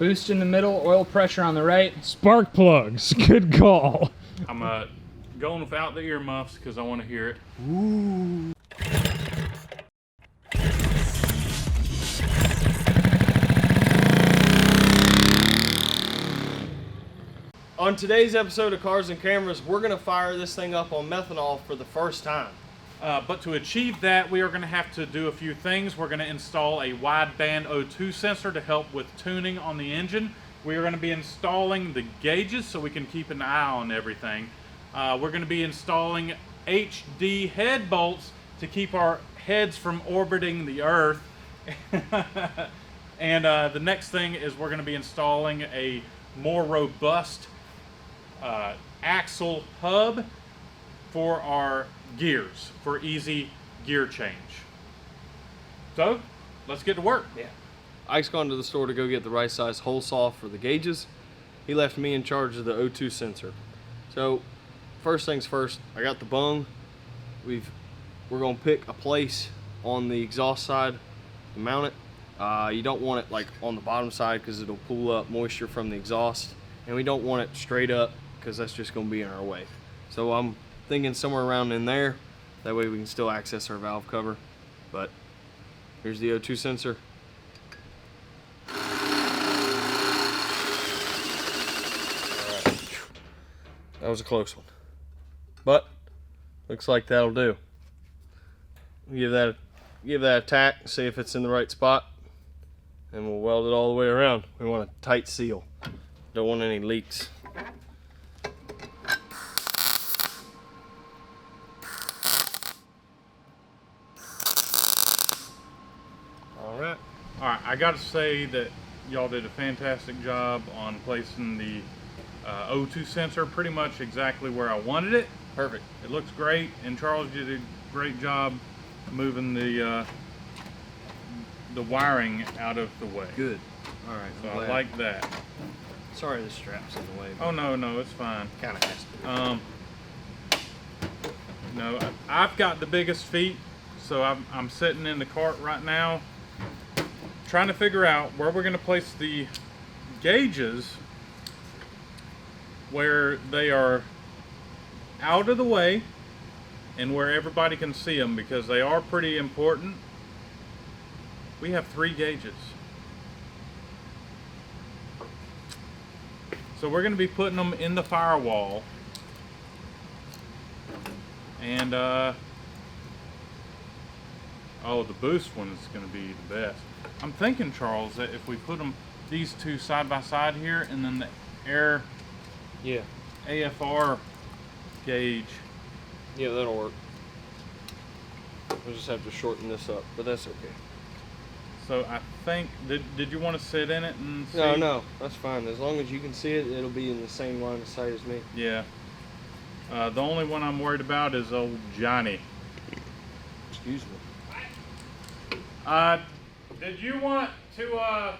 Boost in the middle, oil pressure on the right. Spark plugs, good call. I'm going without the earmuffs because I want to hear it. Ooh. On today's episode of Cars and Cameras, we're going to fire this thing up on methanol for the first time. But to achieve that, we are going to have to do a few things. We're going to install a wideband O2 sensor to help with tuning on the engine. We are going to be installing the gauges so we can keep an eye on everything. We're going to be installing HD head bolts to keep our heads from orbiting the Earth. And the next thing is we're going to be installing a more robust axle hub for our gears for easy gear change. So let's get to work. Yeah. Ike's gone to the store to go get the right size hole saw for the gauges. He left me in charge of the O2 sensor. So first things first, I got the bung. We're gonna pick a place on the exhaust side to mount it. You don't want it like on the bottom side because it'll pull up moisture from the exhaust, and we don't want it straight up because that's just gonna be in our way. So I'm thinking somewhere around in there. That way we can still access our valve cover. But here's the O2 sensor. That was a close one, but looks like that'll do. Give that a tack, see if it's in the right spot, and we'll weld it all the way around. We want a tight seal. Don't want any leaks. All right, I got to say that y'all did a fantastic job on placing the O2 sensor pretty much exactly where I wanted it. Perfect. It looks great, and Charles did a great job moving the wiring out of the way. Good. All right. So I like that. Sorry, the strap's in the way. Oh no, it's fine. Kind of has to. No, I've got the biggest feet, so I'm sitting in the cart right now, trying to figure out where we're going to place the gauges where they are out of the way and where everybody can see them, because they are pretty important. We have 3 gauges. So we're going to be putting them in the firewall. And oh, the boost one is going to be the best. I'm thinking, Charles, that if we put these two side by side here, and then the air AFR gauge. Yeah, that'll work. We'll just have to shorten this up, but that's okay. So I think, did you want to sit in it and see? No, that's fine. As long as you can see it, it'll be in the same line of sight as me. Yeah. The only one I'm worried about is old Johnny. Excuse me. Did you want to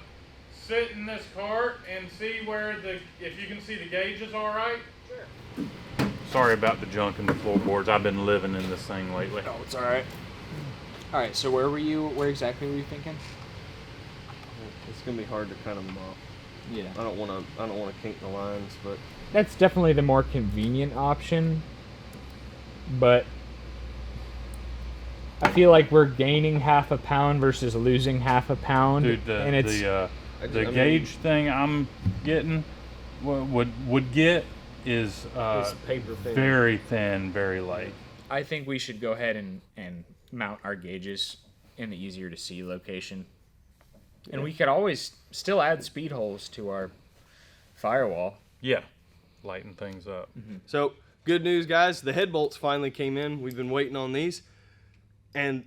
sit in this cart and see where if you can see the gauges all right? Sure. Sorry about the junk in the floorboards. I've been living in this thing lately. Oh, it's all right. All right, so where exactly were you thinking? It's gonna be hard to cut them off. Yeah. I don't want to kink the lines, but That's definitely the more convenient option, but I feel like we're gaining half a pound versus losing half a pound. Dude, the gauge thing I'm getting would get is paper thin. very thin, very light. I think we should go ahead and mount our gauges in the easier to see location. And we could always still add speed holes to our firewall. Yeah, lighten things up. Mm-hmm. So, good news, guys. The head bolts finally came in. We've been waiting on these. And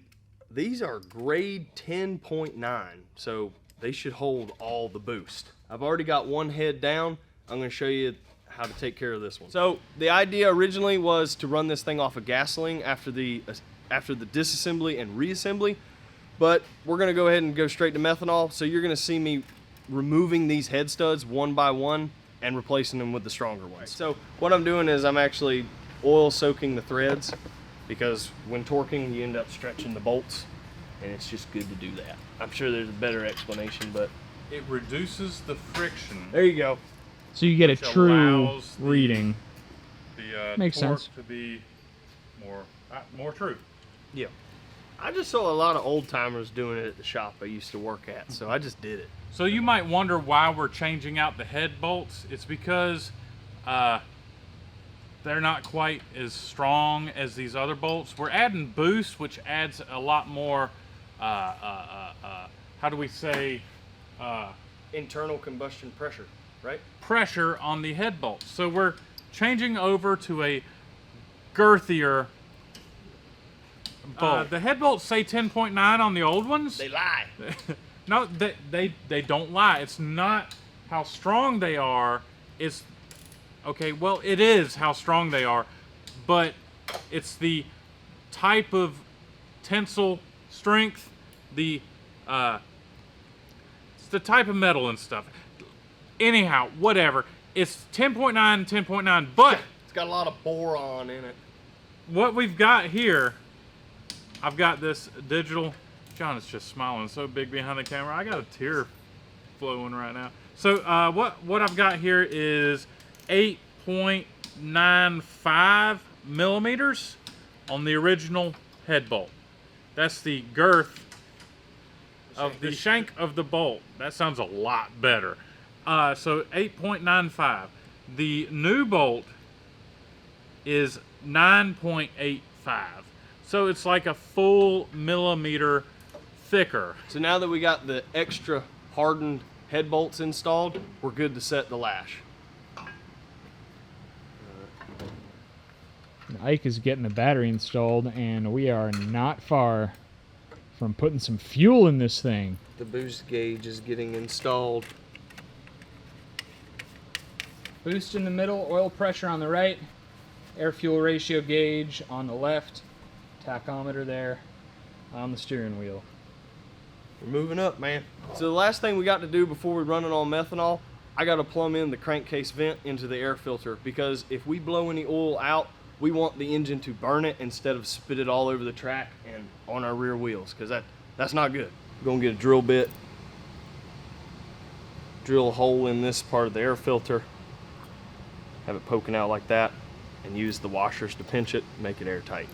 these are grade 10.9. So, they should hold all the boost. I've already got one head down. I'm going to show you how to take care of this one. So, the idea originally was to run this thing off of gasoline after the disassembly and reassembly. But we're going to go ahead and go straight to methanol. So, you're going to see me removing these head studs one by one and replacing them with the stronger ones. So what I'm doing is I'm actually oil soaking the threads, because when torquing you end up stretching the bolts, and it's just good to do that. I'm sure there's a better explanation, but it reduces the friction. There you go. So you get a Which true allows the- reading. The Makes torque sense. to be more true. Yeah. I just saw a lot of old timers doing it at the shop I used to work at, so I just did it. So you might wonder why we're changing out the head bolts. It's because they're not quite as strong as these other bolts. We're adding boost, which adds a lot more, how do we say, Internal combustion pressure, right? pressure on the head bolts. So we're changing over to a girthier bolt. The head bolts say 10.9 on the old ones. They lie. No, they don't lie. It's not how strong they are. It's okay. Well, it is how strong they are, but it's the type of tensile strength, it's the type of metal and stuff. Anyhow, whatever. It's 10.9, 10.9, but It's got a lot of boron in it. what we've got here, I've got this digital. John is just smiling so big behind the camera. I got a tear flowing right now. So what I've got here is 8.95 millimeters on the original head bolt. That's the girth of the shank of the bolt. That sounds a lot better. So 8.95. The new bolt is 9.85. So it's like a full millimeter thicker. So now that we got the extra hardened head bolts installed, we're good to set the lash. Ike is getting the battery installed, and we are not far from putting some fuel in this thing. The boost gauge is getting installed. Boost in the middle, oil pressure on the right, air fuel ratio gauge on the left, tachometer there on the steering wheel. We're moving up, man. So the last thing we got to do before we run it on methanol, I got to plumb in the crankcase vent into the air filter, because if we blow any oil out, we want the engine to burn it instead of spit it all over the track and on our rear wheels, because that's not good. We're gonna get a drill bit, drill a hole in this part of the air filter, have it poking out like that, and use the washers to pinch it, make it airtight.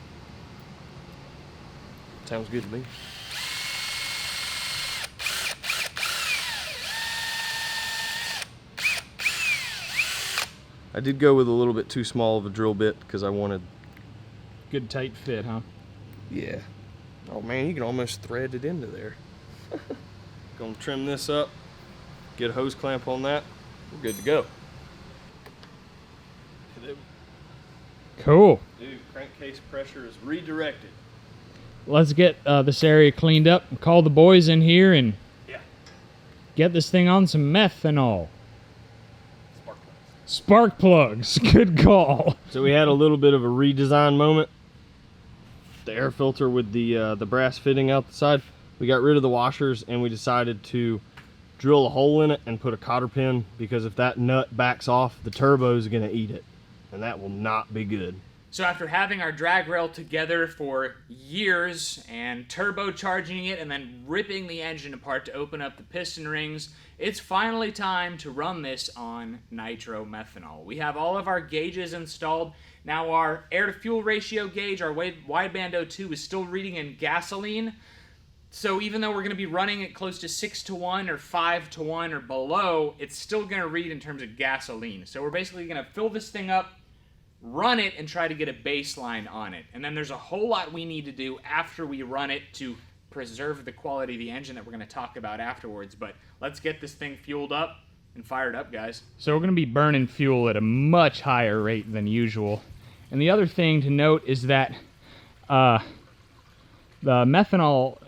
Sounds good to me. I did go with a little bit too small of a drill bit because I wanted. Good tight fit, huh? Yeah. Oh man, you can almost thread it into there. Gonna trim this up, get a hose clamp on that. We're good to go. Cool. Dude, crankcase pressure is redirected. Let's get this area cleaned up and call the boys in here and Yeah. get this thing on some methanol. Spark plugs. Good call. So we had a little bit of a redesign moment. The air filter with the brass fitting out the side. We got rid of the washers and we decided to drill a hole in it and put a cotter pin, because if that nut backs off, the turbo is going to eat it, and that will not be good. So after having our drag rail together for years and turbocharging it and then ripping the engine apart to open up the piston rings, it's finally time to run this on nitro methanol. We have all of our gauges installed. Now our air to fuel ratio gauge, our wideband O2, is still reading in gasoline. So even though we're going to be running it close to 6-to-1 or 5-to-1 or below, it's still going to read in terms of gasoline. So we're basically going to fill this thing up, run it, and try to get a baseline on it. And then there's a whole lot we need to do after we run it to preserve the quality of the engine that we're going to talk about afterwards. But let's get this thing fueled up and fired up, guys. So we're going to be burning fuel at a much higher rate than usual. And the other thing to note is that the methanol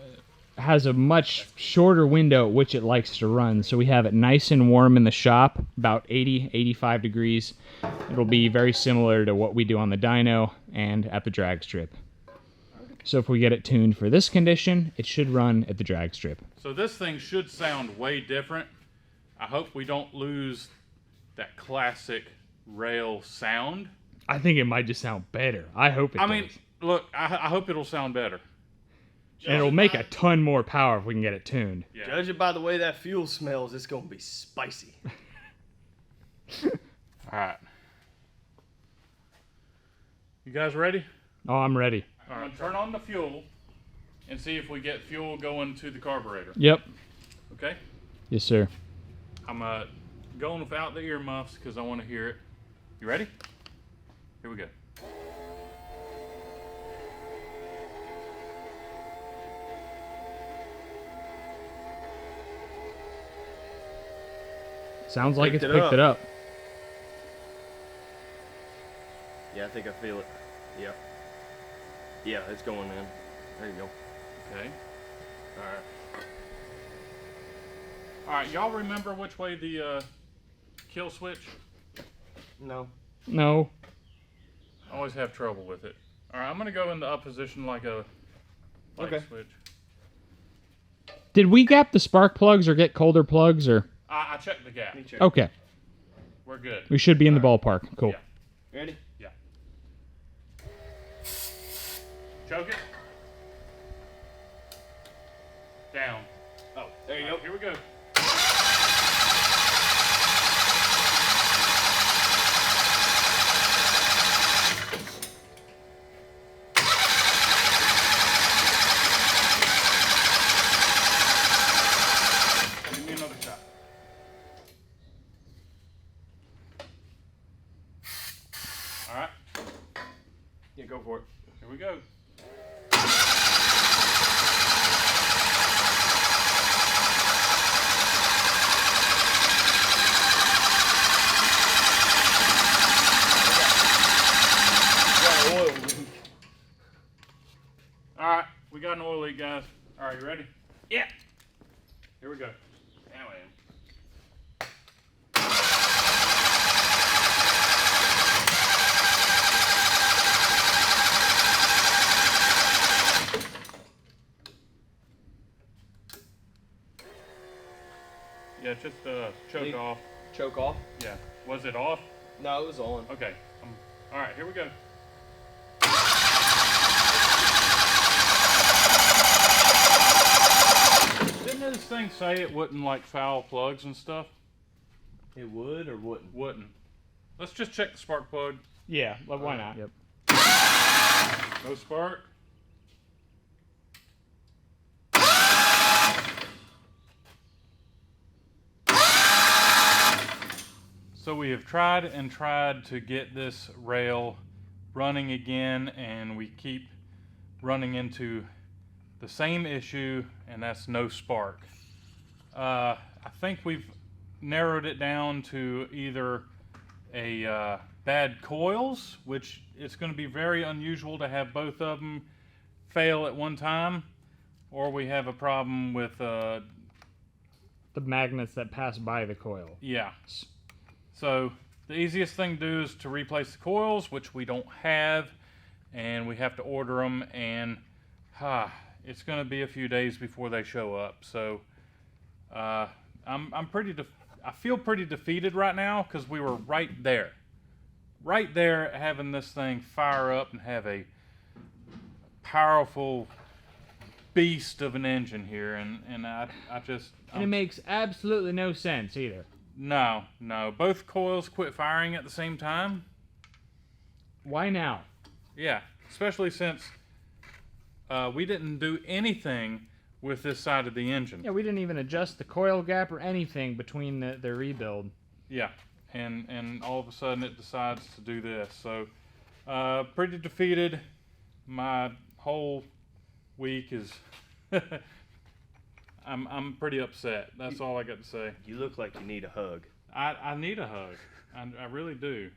has a much shorter window at which it likes to run. So we have it nice and warm in the shop, about 80, 85 degrees. It'll be very similar to what we do on the dyno and at the drag strip. So if we get it tuned for this condition, it should run at the drag strip. So this thing should sound way different. I hope we don't lose that classic rail sound. I think it might just sound better. I hope it does. I mean, look, I hope it'll sound better. And it'll make a ton more power if we can get it tuned. Yeah. Judge it by the way that fuel smells, it's gonna be spicy. All right. You guys ready? Oh, I'm ready. All right. Turn on the fuel and see if we get fuel going to the carburetor. Yep. Okay. Yes, sir. I'm going without the earmuffs because I want to hear it. You ready? Here we go. Sounds like it's Picked it picked it up. Yeah, I think I feel it. Yeah. Yeah, it's going in. There you go. Okay. All right. All right. Y'all remember which way the kill switch? No. No. I always have trouble with it. All right. I'm gonna go in the up position like a light Okay. switch. Did we gap the spark plugs or get colder plugs or? I checked the gap. Let me check. Okay. We're good. We should be in the ballpark. Cool. Yeah. Ready? Yeah. Choke it. Down. Oh, there you All right, here we go. Give me another shot. All right, Yeah, go for it. here we go. Got an oil leak. All right, we got an oil leak, guys. All right, you ready? Yeah. Here we go. Now I am. Yeah, just choke Leak. off. Choke off? Yeah. Was it off? No, it was on. Okay. All right, here we go. Didn't this thing say it wouldn't like foul plugs and stuff? It would or wouldn't? Wouldn't. Let's just check the spark plug. Yeah. Why not? Yep. No spark. So we have tried and tried to get this rail running again, and we keep running into the same issue, and that's no spark. I think we've narrowed it down to either a bad coils, which it's going to be very unusual to have both of them fail at one time, or we have a problem with The magnets that pass by the coil. yeah. So the easiest thing to do is to replace the coils, which we don't have, and we have to order them, and it's going to be a few days before they show up. So I feel pretty defeated right now because we were right there having this thing fire up and have a powerful beast of an engine here, and I just And it makes absolutely no sense either. no, both coils quit firing at the same time. Why now? Yeah, especially since we didn't do anything with this side of the engine. Yeah, we didn't even adjust the coil gap or anything between the rebuild. Yeah, and all of a sudden it decides to do this. So pretty defeated. My whole week is I'm pretty upset. That's all I got to say. You look like you need a hug. I need a hug. I really do.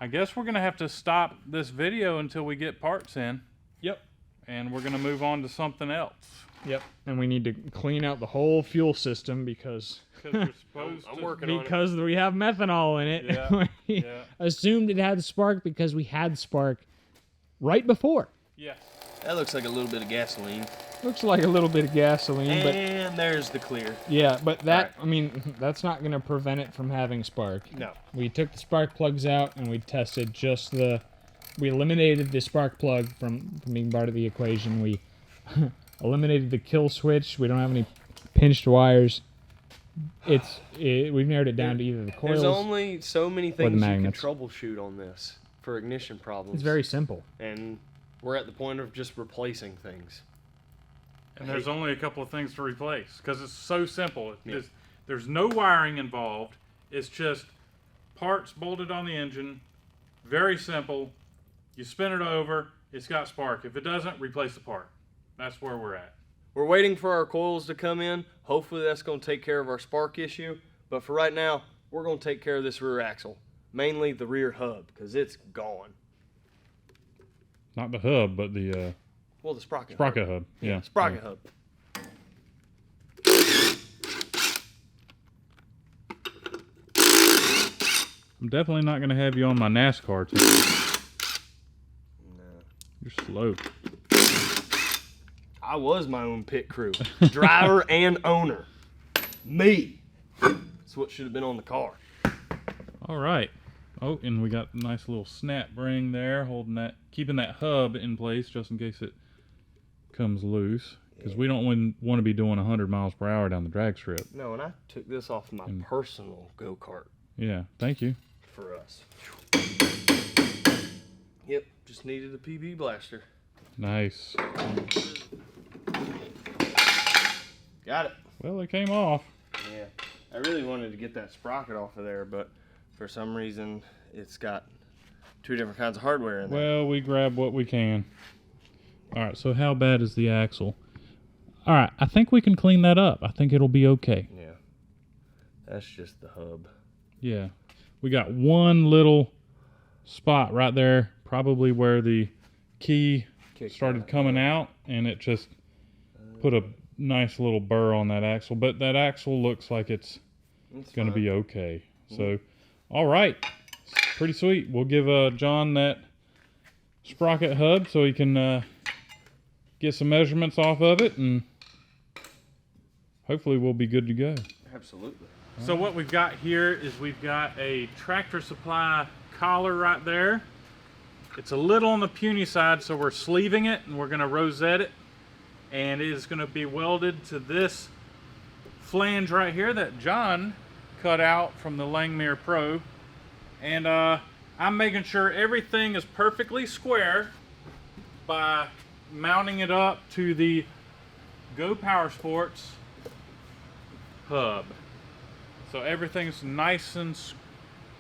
I guess we're gonna have to stop this video until we get parts in. Yep. And we're gonna move on to something else. Yep. And we need to clean out the whole fuel system because Because we're supposed I'm to. working on it. because we have methanol in it. Yeah, We yeah. assumed it had spark because we had spark right before. Yes. That looks like a little bit of gasoline. Looks like a little bit of gasoline, but And there's the clear. yeah, but that, Alright. I mean, that's not going to prevent it from having spark. No. We took the spark plugs out and we tested just the we eliminated the spark plug from being part of the equation. We eliminated the kill switch. We don't have any pinched wires. We've narrowed it down to either the coils. There's only so many things you can magnets. troubleshoot on this for ignition problems. It's very simple. And we're at the point of just replacing things. And there's only a couple of things to replace because it's so simple. Yeah. There's no wiring involved. It's just parts bolted on the engine. Very simple. You spin it over, it's got spark. If it doesn't, replace the part. That's where we're at. We're waiting for our coils to come in. Hopefully that's going to take care of our spark issue. But for right now, we're going to take care of this rear axle. Mainly the rear hub, because it's gone. Not the hub, but the Well, the sprocket hub. Yeah. Sprocket hub. I'm definitely not going to have you on my NASCAR team. No. You're slow. I was my own pit crew. Driver and owner. Me. That's what should have been on the car. All right. Oh, and we got a nice little snap ring there, holding that, keeping that hub in place just in case it comes loose. Because we don't want to be doing 100 miles per hour down the drag strip. No, and I took this off my personal go-kart Yeah, thank you. for us. Yep, just needed a PB blaster. Nice. Got it. Well, it came off. Yeah, I really wanted to get that sprocket off of there, but for some reason it's got two different kinds of hardware in there. Well, we grab what we can. All right, so how bad is the axle? All right, I think we can clean that up. I think it'll be okay. Yeah, that's just the hub. Yeah. We got one little spot right there, probably where the key started coming out, and it just put a nice little burr on that axle. But that axle looks like it's going to be okay. So, all right. Pretty sweet. We'll give John that sprocket hub so he can get some measurements off of it, and hopefully we'll be good to go. Absolutely. So what we've got here is we've got a Tractor Supply collar right there. It's a little on the puny side, so we're sleeving it and we're going to rosette it. And it is going to be welded to this flange right here that John cut out from the Langmuir Pro. And I'm making sure everything is perfectly square by mounting it up to the Go Power Sports hub. So everything's nice and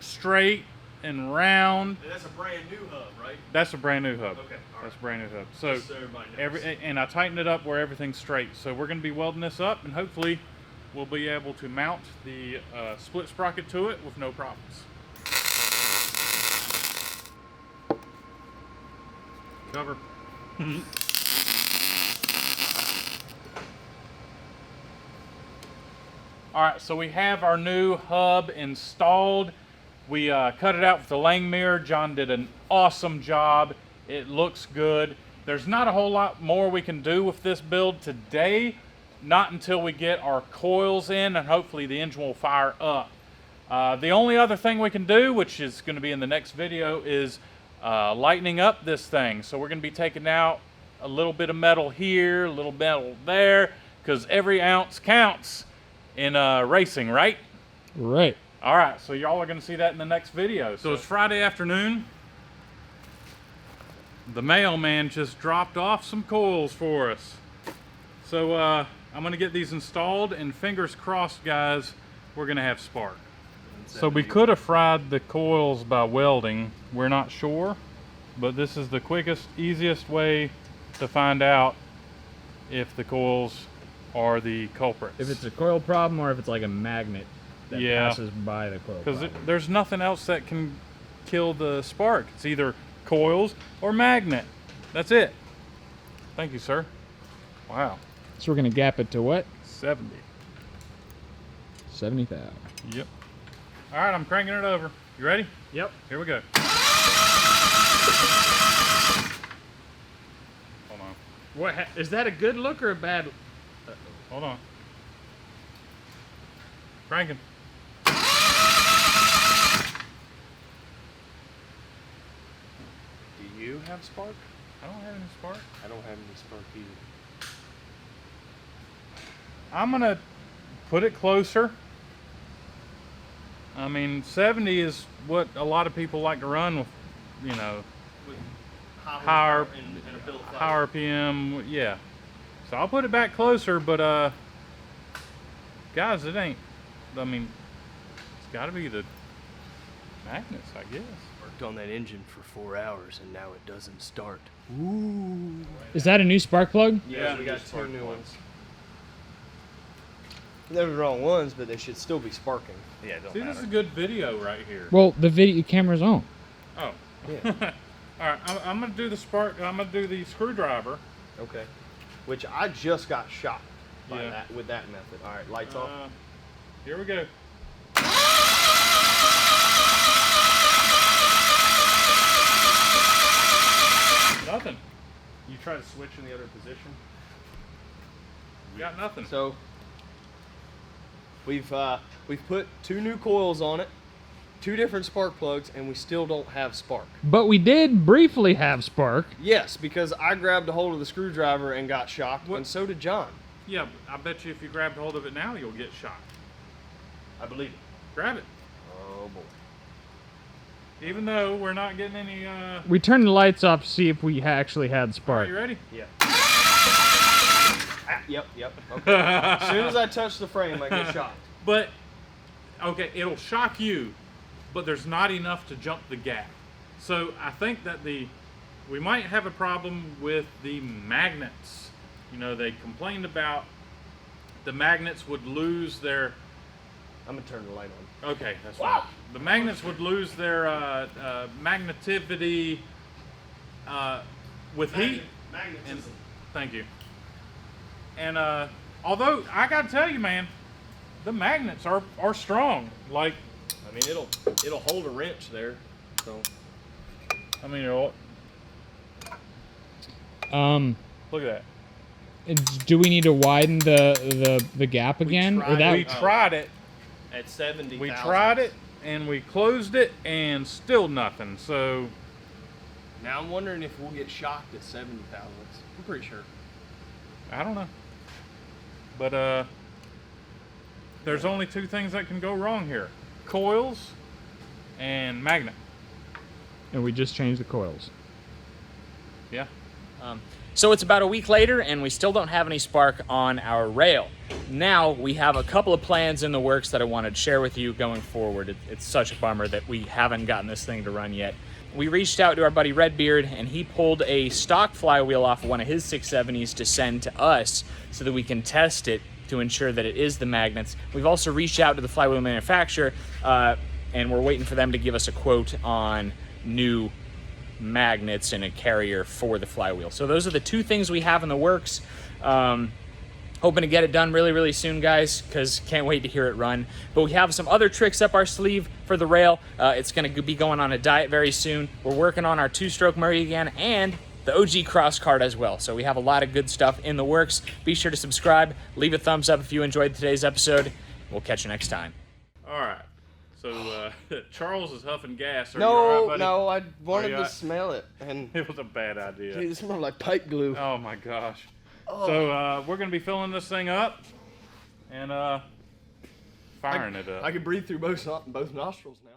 straight and round. And that's a brand new hub, right? That's a brand new hub. Okay, all That's a brand new hub. So Just so everybody knows. and I tightened it up where everything's straight. So we're going to be welding this up, and hopefully we'll be able to mount the split sprocket to it with no problems. Cover. All right, so we have our new hub installed. We cut it out with the Langmuir. John did an awesome job. It looks good. There's not a whole lot more we can do with this build today, not until we get our coils in, and hopefully the engine will fire up. The only other thing we can do, which is going to be in the next video, is lightening up this thing. So we're going to be taking out a little bit of metal here, a little metal there, because every ounce counts in racing, right? Right. All right, so y'all are going to see that in the next video. So it's Friday afternoon. The mailman just dropped off some coils for us. So I'm going to get these installed, and fingers crossed, guys, we're going to have spark. So we could have fried the coils by welding. We're not sure, but this is the quickest, easiest way to find out if the coils are the culprits. If it's a coil problem or if it's like a magnet that passes by the coil Because problem. there's nothing else that can kill the spark. It's either coils or magnet. That's it. Thank you, sir. Wow. So we're going to gap it to what? 70. 70,000. Yep. All right, I'm cranking it over. You ready? Yep. Here we go. Hold on. What is that a good look or a bad? Hold on. Cranking. you have spark? I don't have any spark. I don't have any spark either. I'm gonna put it closer. I mean, 70 is what a lot of people like to run with, you know, With higher, and a built higher RPM, yeah. So I'll put it back closer, but guys, it ain't. I mean, it's got to be the magnets, I guess. Worked on that engine for 4 hours and now it doesn't start. Ooh. Is that a new spark plug? Yeah, we got 2 new ones. They're the wrong ones, but they should still be sparking. Yeah, it don't matter. This is a good video right here. Well, the video camera's on. Oh. Yeah. All right, I'm gonna do the spark. I'm gonna do the screwdriver. Okay. Which I just got shocked by Yeah. that with that method. All right, lights off. Here we go. Nothing. You try to switch in the other position. Got nothing. So we've put 2 new coils on it, 2 different spark plugs, and we still don't have spark. But we did briefly have spark. Yes, because I grabbed a hold of the screwdriver and got shocked, What? and so did John. Yeah, I bet you if you grabbed hold of it now, you'll get shocked. I believe it. Grab it. Oh boy. Even though we're not getting any. We turned the lights off to see if we actually had Are spark. you ready? Yeah. Ah, yep. Okay. As soon as I touch the frame, I get shocked. But okay, it'll shock you, but there's not enough to jump the gap. So I think that we might have a problem with the magnets. You know, they complained about the magnets would lose their. I'm gonna turn the light on. Okay, that's right. The magnets would lose their magnetivity with heat. And, thank you. And although I gotta tell you, man, the magnets are strong. Like, I mean, it'll hold a wrench there. So I mean, look at that. Do we need to widen the gap again? Or that We tried it. at 70. We tried it and we closed it and still nothing. So Now I'm wondering if we'll get shocked at 70 thousandths. I'm pretty sure. I don't know. But there's only 2 things that can go wrong here: coils and magnet. and we just changed the coils. Yeah. So it's about a week later, and we still don't have any spark on our rail. Now we have a couple of plans in the works that I wanted to share with you going forward. It's such a bummer that we haven't gotten this thing to run yet. We reached out to our buddy Redbeard, and he pulled a stock flywheel off of one of his 670s to send to us so that we can test it to ensure that it is the magnets. We've also reached out to the flywheel manufacturer, and we're waiting for them to give us a quote on new magnets and a carrier for the flywheel. So those are the 2 things we have in the works. Hoping to get it done really, really soon, guys, because can't wait to hear it run. But we have some other tricks up our sleeve for the rail. It's going to be going on a diet very soon. We're working on our 2-stroke Murray again and the OG cross cart as well. So we have a lot of good stuff in the works. Be sure to subscribe. Leave a thumbs up if you enjoyed today's episode. We'll catch you next time. All right. So Charles is huffing gas. Are you No, all right, buddy? no, I wanted you to all- smell it, and It was a bad idea. dude, it smelled like pipe glue. Oh my gosh. So we're gonna be filling this thing up and firing it up. I can breathe through both nostrils now.